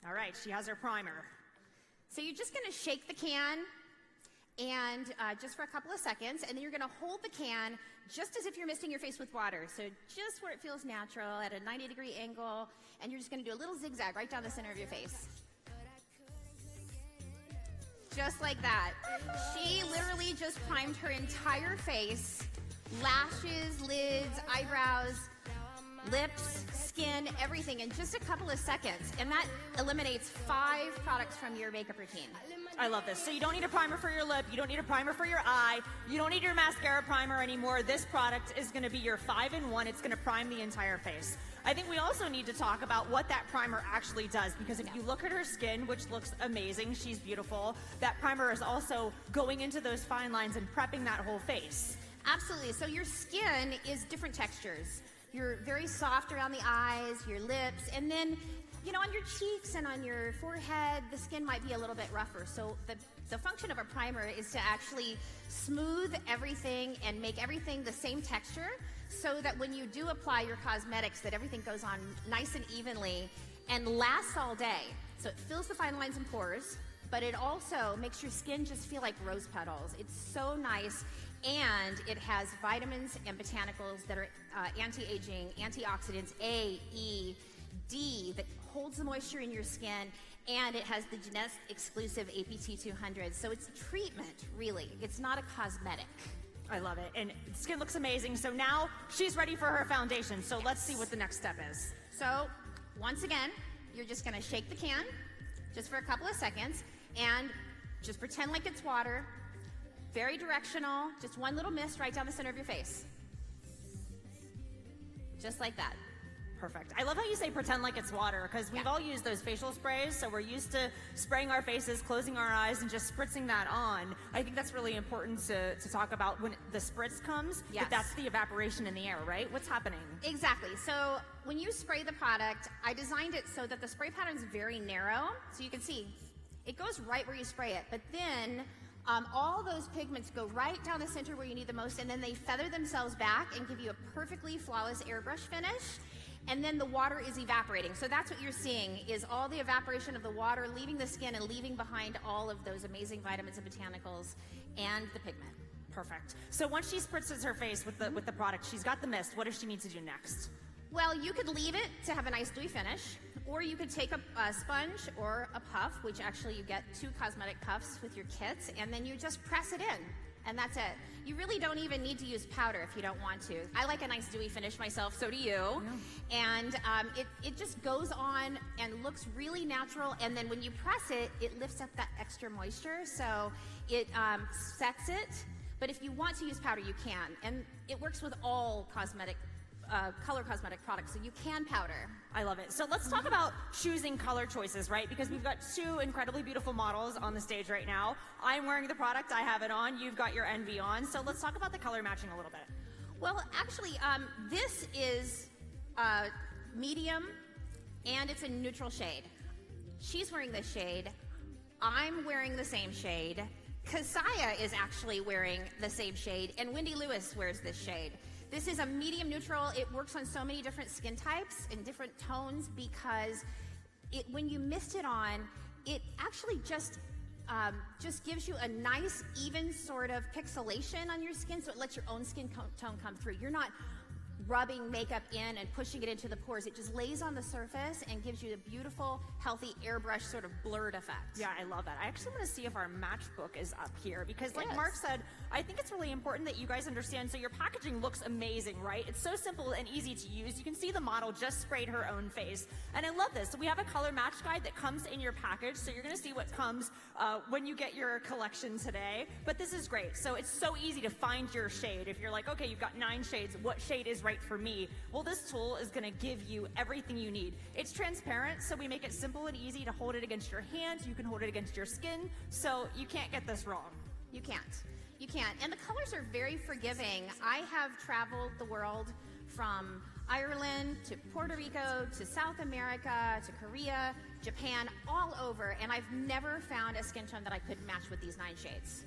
All right, she has her primer. So you're just gonna shake the can and just for a couple of seconds, and then you're gonna hold the can just as if you're misting your face with water. So just where it feels natural at a 90-degree angle, and you're just gonna do a little zigzag right down the center of your face. Just like that. She literally just primed her entire face, lashes, lids, eyebrows, lips, skin, everything in just a couple of seconds. And that eliminates 5 products from your makeup routine. I love this. So you don't need a primer for your lip, you don't need a primer for your eye, you don't need your mascara primer anymore. This product is gonna be your 5-in-1. It's gonna prime the entire face. I think we also need to talk about what that primer actually does, because if you look at her skin, which looks amazing, she's beautiful, that primer is also going into those fine lines and prepping that whole face. Absolutely. So your skin is different textures. You're very soft around the eyes, your lips, and then, you know, on your cheeks and on your forehead, the skin might be a little bit rougher. So the function of a primer is to actually smooth everything and make everything the same texture, so that when you do apply your cosmetics, that everything goes on nice and evenly and lasts all day. So it fills the fine lines and pores, but it also makes your skin just feel like rose petals. It's so nice, and it has vitamins and botanicals that are anti-aging, antioxidants A, E, D, that holds the moisture in your skin, and it has the Genetic exclusive APT 200. So it's a treatment, really. It's not a cosmetic. I love it. And skin looks amazing. So now she's ready for her foundation. So let's see what the next step is. So once again, you're just gonna shake the can just for a couple of seconds and just pretend like it's water. Very directional, just one little mist right down the center of your face. Just like that. Perfect. I love how you say pretend like it's water, because we've all used those facial sprays, so we're used to spraying our faces, closing our eyes, and just spritzing that on. I think that's really important to talk about when the spritz comes, but that's the evaporation in the air, right? What's happening? Exactly. So when you spray the product, I designed it so that the spray pattern is very narrow, so you can see it goes right where you spray it, but then all those pigments go right down the center where you need the most, and then they feather themselves back and give you a perfectly flawless airbrush finish. And then the water is evaporating. So that's what you're seeing, is all the evaporation of the water leaving the skin and leaving behind all of those amazing vitamins and botanicals and the pigment. Perfect. So once she spritzes her face with the product, she's got the mist. What does she need to do next? Well, you could leave it to have a nice dewy finish, or you could take a sponge or a puff, which actually you get 2 cosmetic puffs with your kits, and then you just press it in. And that's it. You really don't even need to use powder if you don't want to. I like a nice dewy finish myself, so do you. Yeah. And it just goes on and looks really natural, and then when you press it, it lifts up that extra moisture, so it sets it. But if you want to use powder, you can. And it works with all cosmetic color cosmetic products, so you can powder. I love it. So let's talk about choosing color choices, right? Because we've got 2 incredibly beautiful models on the stage right now. I'm wearing the product, I have it on, you've got your NV on, so let's talk about the color matching a little bit. Well, actually, this is medium, and it's a neutral shade. She's wearing this shade, I'm wearing the same shade, Kasaya is actually wearing the same shade, and Wendy Lewis wears this shade. This is a medium neutral. It works on so many different skin types and different tones, because when you mist it on, it actually just gives you a nice, even sort of pixelation on your skin, so it lets your own skin tone come through. You're not rubbing makeup in and pushing it into the pores. It just lays on the surface and gives you a beautiful, healthy airbrush sort of blurred effect. Yeah, I love that. I actually want to see if our matchbook is up here, because like Mark said, I think it's really important that you guys understand. So your packaging looks amazing, right? It's so simple and easy to use. You can see the model just sprayed her own face. And I love this. So we have a color match guide that comes in your package. So you're going to see what comes when you get your collection today. But this is great. So it's so easy to find your shade. If you're like, okay, you've got 9 shades, what shade is right for me? Well, this tool is going to give you everything you need. It's transparent, so we make it simple and easy to hold it against your hand. You can hold it against your skin, so you can't get this wrong. You can't. You can't. And the colors are very forgiving. I have traveled the world from Ireland to Puerto Rico to South America to Korea, Japan, all over, and I've never found a skin tone that I could match with these 9 shades.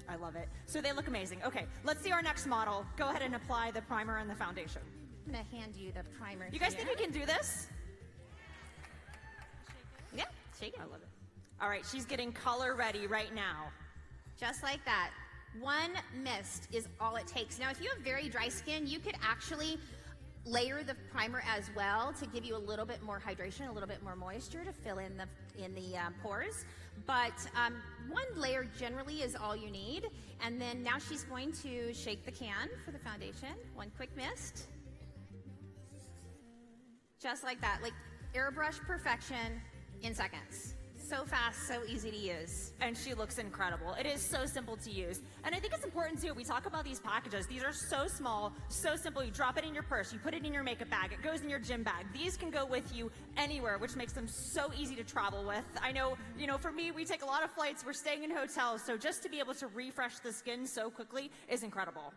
I love it. So they look amazing. Okay, let's see our next model. Go ahead and apply the primer and the foundation. I'm gonna hand you the primer. You guys think you can do this? Yeah. shake it. I love it. All right, she's getting color ready right now. Just like that. 1 mist is all it takes. Now, if you have very dry skin, you could actually layer the primer as well to give you a little bit more hydration, a little bit more moisture to fill in the pores. But 1 layer generally is all you need. And then now she's going to shake the can for the foundation. 1 quick mist. Just like that, like airbrush perfection in seconds. So fast, so easy to use. And she looks incredible. It is so simple to use. And I think it's important too, we talk about these packages. These are so small, so simple. You drop it in your purse, you put it in your makeup bag, it goes in your gym bag. These can go with you anywhere, which makes them so easy to travel with. I know, for me, we take a lot of flights, we're staying in hotels, so just to be able to refresh the skin so quickly is incredible.